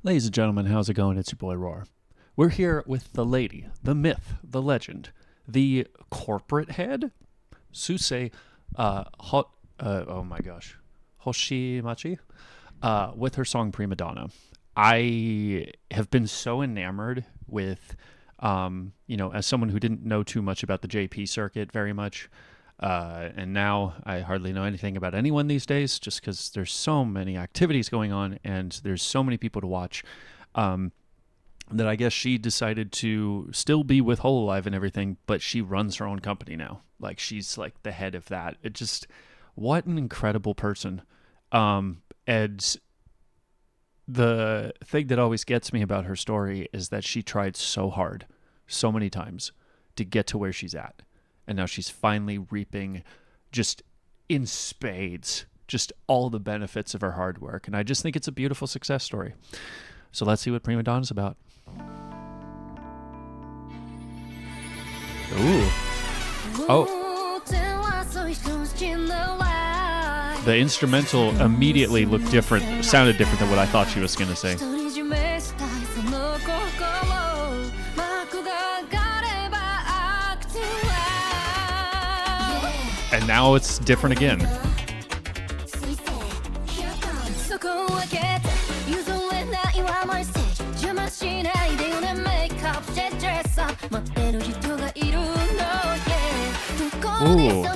Ladies and gentlemen, how's it going? It's your boy Roar. We're here with the lady, the myth, the legend, the corporate head, Suisei, oh my gosh, Hoshimachi, with her song Prima Donna. I have been so enamored with, as someone who didn't know too much about the JP circuit very much, and now I hardly know anything about anyone these days just because there's so many activities going on and there's so many people to watch, that I guess she decided to still be with Hololive and everything, but she runs her own company now. Like, she's like the head of that. It just, what an incredible person. And the thing that always gets me about her story is that she tried so hard, so many times, to get to where she's at. And now she's finally reaping just in spades, just all the benefits of her hard work. And I just think it's a beautiful success story. So let's see what Prima Donna's about. Ooh. Oh. The instrumental immediately looked different, sounded different than what I thought she was going to say. And now it's different again. Ooh.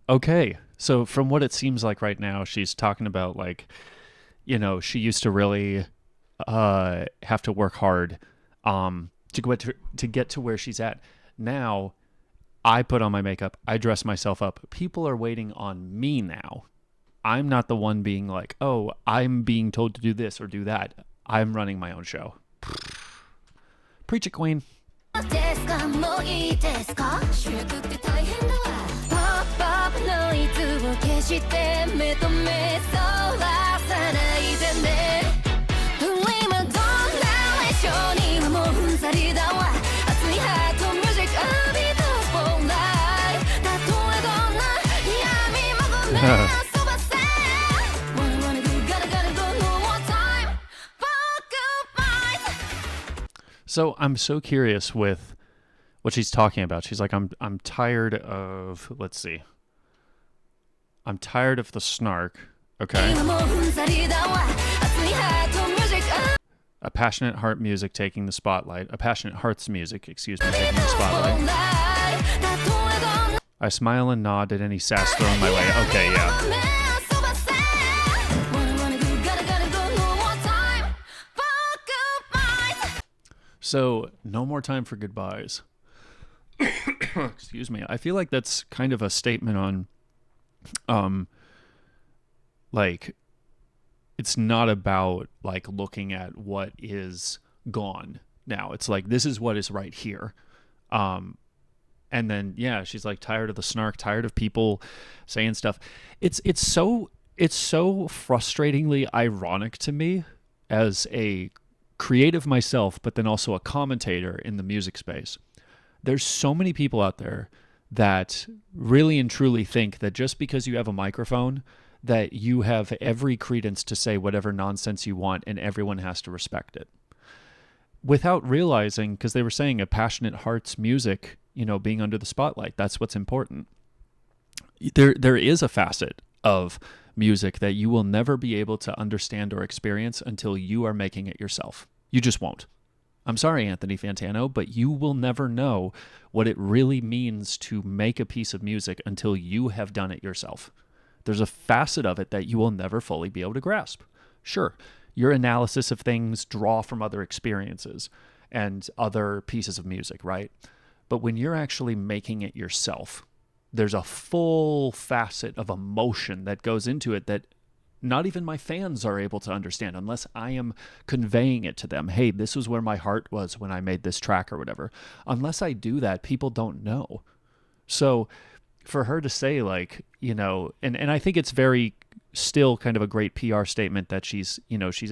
Okay. So from what it seems like right now, she's talking about, like, she used to really have to work hard to get to where she's at. Now, I put on my makeup, I dress myself up. People are waiting on me now. I'm not the one being like, oh, I'm being told to do this or do that. I'm running my own show. Preach it, queen. So I'm so curious with what she's talking about. She's like, I'm tired of, let's see. I'm tired of the snark. Okay. A passionate heart music taking the spotlight. A passionate heart's music, taking the spotlight. I smile and nod at any sass thrown my way. Okay, yeah. So, no more time for goodbyes. Excuse me. I feel like that's kind of a statement on, like, it's not about, like, looking at what is gone now. It's like, this is what is right here. And then, yeah, she's like tired of the snark, tired of people saying stuff. It's so frustratingly ironic to me as a creative myself, but then also a commentator in the music space. There's so many people out there that really and truly think that just because you have a microphone, that you have every credence to say whatever nonsense you want and everyone has to respect it. Without realizing, because they were saying a passionate heart's music, being under the spotlight, that's what's important. There is a facet of music that you will never be able to understand or experience until you are making it yourself. You just won't. I'm sorry, Anthony Fantano, but you will never know what it really means to make a piece of music until you have done it yourself. There's a facet of it that you will never fully be able to grasp. Sure, your analysis of things draw from other experiences and other pieces of music, right? But when you're actually making it yourself, there's a full facet of emotion that goes into it that not even my fans are able to understand unless I am conveying it to them. Hey, this was where my heart was when I made this track or whatever. Unless I do that, people don't know. So for her to say, like, and I think it's very still kind of a great PR statement that she's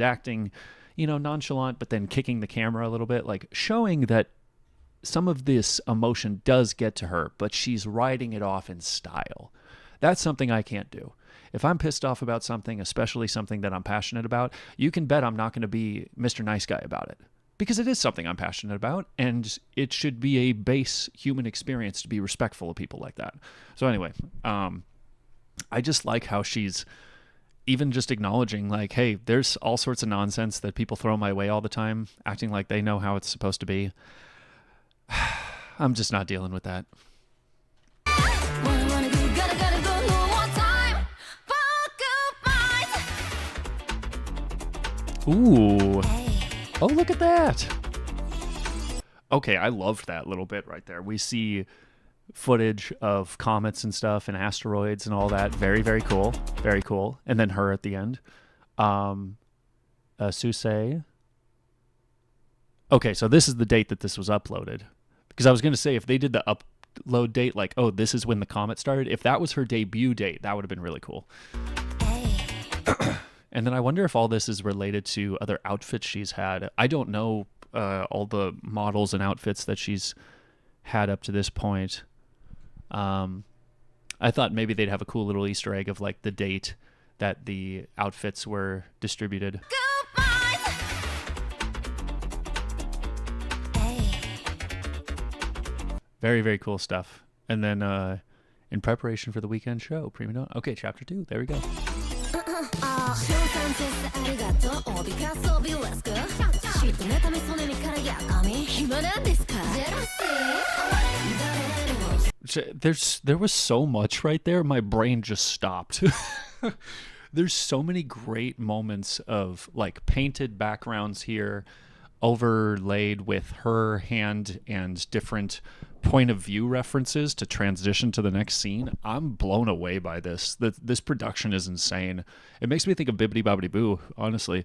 acting, nonchalant, but then kicking the camera a little bit, like showing that some of this emotion does get to her, but she's riding it off in style. That's something I can't do. If I'm pissed off about something, especially something that I'm passionate about, you can bet I'm not going to be Mr. Nice Guy about it. Because it is something I'm passionate about, and it should be a base human experience to be respectful of people like that. So anyway, I just like how she's even just acknowledging, like, hey, there's all sorts of nonsense that people throw my way all the time, acting like they know how it's supposed to be. I'm just not dealing with that. Ooh. Oh, look at that. Okay, I loved that little bit right there. We see footage of comets and stuff and asteroids and all that. Very, very cool. Very cool. And then her at the end. Suisei. Okay, so this is the date that this was uploaded. Because I was going to say, if they did the upload date, like, oh, this is when the comet started, if that was her debut date, that would have been really cool. And then I wonder if all this is related to other outfits she's had. I don't know all the models and outfits that she's had up to this point. I thought maybe they'd have a cool little Easter egg of like the date that the outfits were distributed. Very, very cool stuff. And then in preparation for the weekend show, Prima Donna. Okay, chapter 2. There we go. There was so much right there, my brain just stopped. There's so many great moments of like painted backgrounds here, overlaid with her hand and different point of view references to transition to the next scene. I'm blown away by this. This production is insane. It makes me think of Bibbidi Bobbidi Boo, honestly.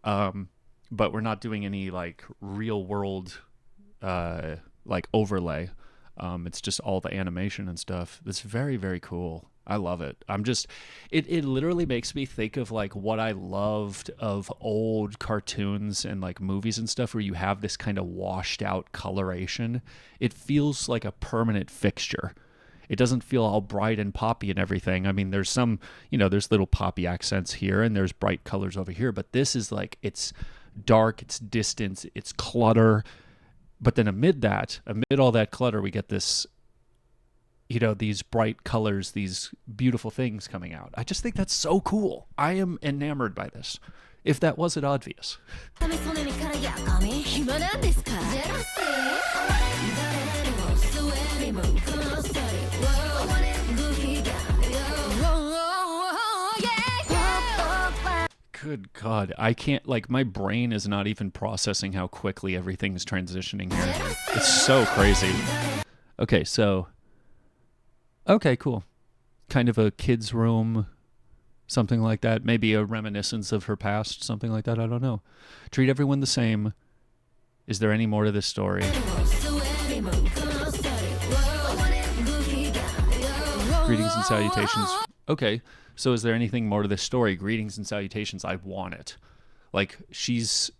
But we're not doing any like real world like overlay. It's just all the animation and stuff. It's very, very cool. I love it. It literally makes me think of like what I loved of old cartoons and like movies and stuff where you have this kind of washed out coloration. It feels like a permanent fixture. It doesn't feel all bright and poppy and everything. I mean, there's some, there's little poppy accents here and there's bright colors over here, but this is like, it's dark, it's distant, it's clutter. But then amid all that clutter, we get this, these bright colors, these beautiful things coming out. I just think that's so cool. I am enamored by this, if that wasn't obvious. Good God, I can't, like, my brain is not even processing how quickly everything's transitioning here. It's so crazy. Okay, okay, cool. Kind of a kid's room, something like that. Maybe a reminiscence of her past, something like that. I don't know. Treat everyone the same. Is there any more to this story? Greetings and salutations. Okay, so is there anything more to this story? Greetings and salutations. I want it. Like, it's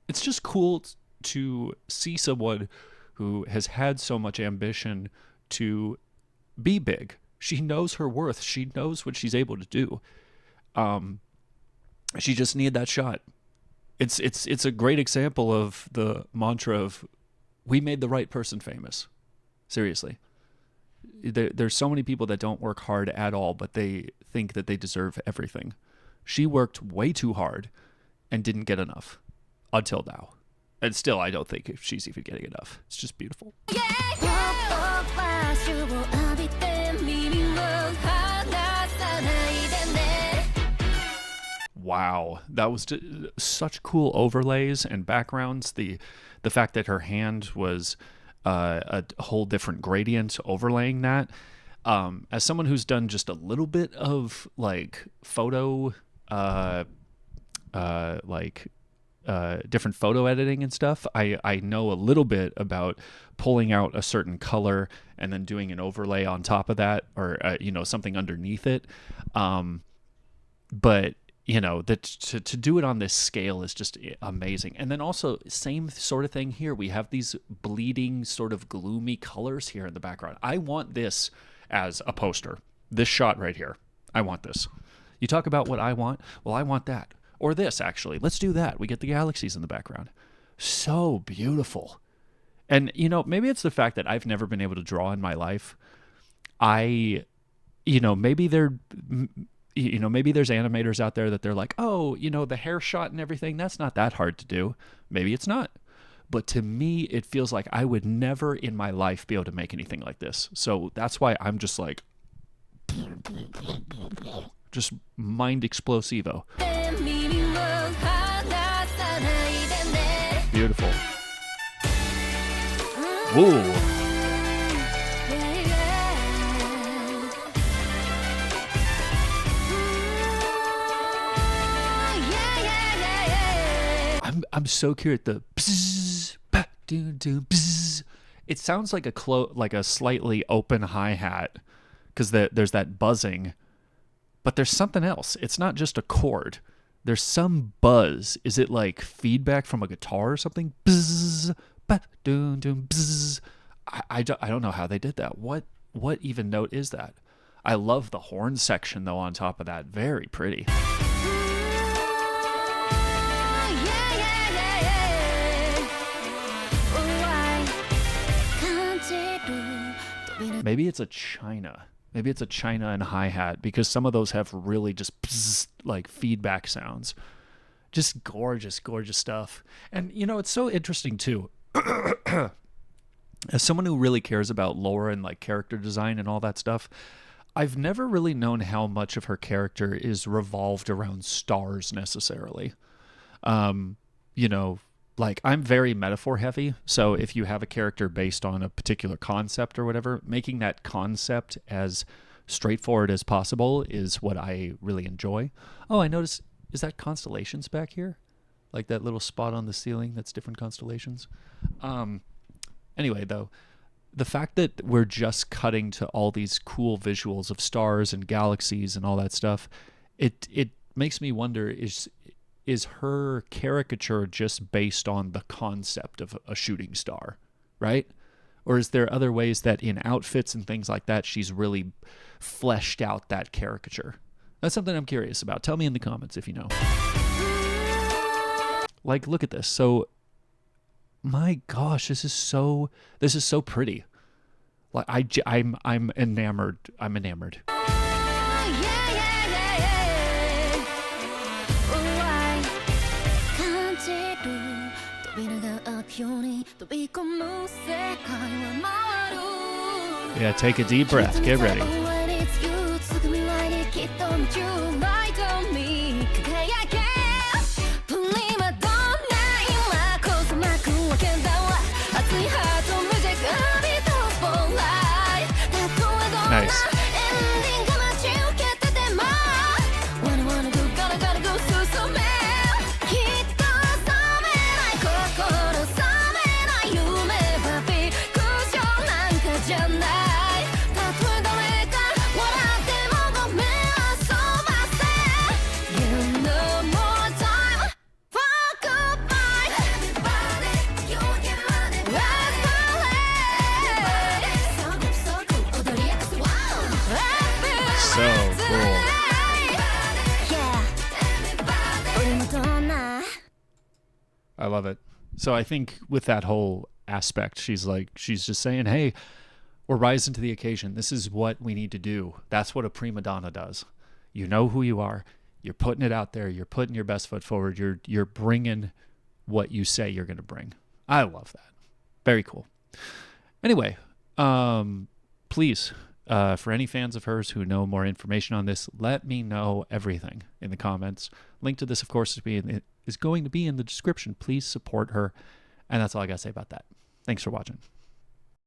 just cool to see someone who has had so much ambition to be big. She knows her worth. She knows what she's able to do. She just needed that shot. It's a great example of the mantra of, we made the right person famous. Seriously. There's so many people that don't work hard at all, but they think that they deserve everything. She worked way too hard and didn't get enough until now. And still, I don't think she's even getting enough. It's just beautiful. Wow, that was such cool overlays and backgrounds. The fact that her hand was a whole different gradient overlaying that. As someone who's done just a little bit of like photo, different photo editing and stuff, I know a little bit about pulling out a certain color and then doing an overlay on top of that, or something underneath it. But that to do it on this scale is just amazing. And then also same sort of thing here. We have these bleeding sort of gloomy colors here in the background. I want this as a poster. This shot right here. I want this. You talk about what I want. Well, I want that. Or this, actually. Let's do that. We get the galaxies in the background. So beautiful. And, maybe it's the fact that I've never been able to draw in my life. Maybe maybe there's animators out there that they're like, oh, the hair shot and everything, that's not that hard to do. Maybe it's not. But to me, it feels like I would never in my life be able to make anything like this. So that's why I'm just like, just mind explosivo. Beautiful. Whoa. I'm so curious. The bzz, ba, doo, doo, bzz. It sounds like a slightly open hi-hat because there's that buzzing, but there's something else. It's not just a chord. There's some buzz. Is it like feedback from a guitar or something? Bzz, ba, doo, doo, bzz. I don't know how they did that. What even note is that? I love the horn section though on top of that. Very pretty. Maybe it's a China. Maybe it's a China and hi-hat because some of those have really just bzz, like feedback sounds. Just gorgeous, gorgeous stuff. And, it's so interesting too. As someone who really cares about lore and like character design and all that stuff, I've never really known how much of her character is revolved around stars necessarily. Like I'm very metaphor heavy. So if you have a character based on a particular concept or whatever, making that concept as straightforward as possible is what I really enjoy. Oh, I noticed, is that constellations back here? Like that little spot on the ceiling that's different constellations. Anyway, though, the fact that we're just cutting to all these cool visuals of stars and galaxies and all that stuff, it makes me wonder, is her caricature just based on the concept of a shooting star, right? Or is there other ways that in outfits and things like that, she's really fleshed out that caricature? That's something I'm curious about. Tell me in the comments if you know. Like, look at this. So, my gosh, this is so pretty. Like, I'm enamored. I'm enamored. Yeah, take a deep breath. Get ready. Nice. I love it. So I think with that whole aspect, she's just saying, hey, we're rising to the occasion. This is what we need to do. That's what a prima donna does. You know who you are. You're putting it out there. You're putting your best foot forward. You're bringing what you say you're going to bring. I love that. Very cool. Anyway, please, for any fans of hers who know more information on this, let me know everything in the comments. Link to this, of course, is going to be in the description. Please support her. And that's all I got to say about that. Thanks for watching.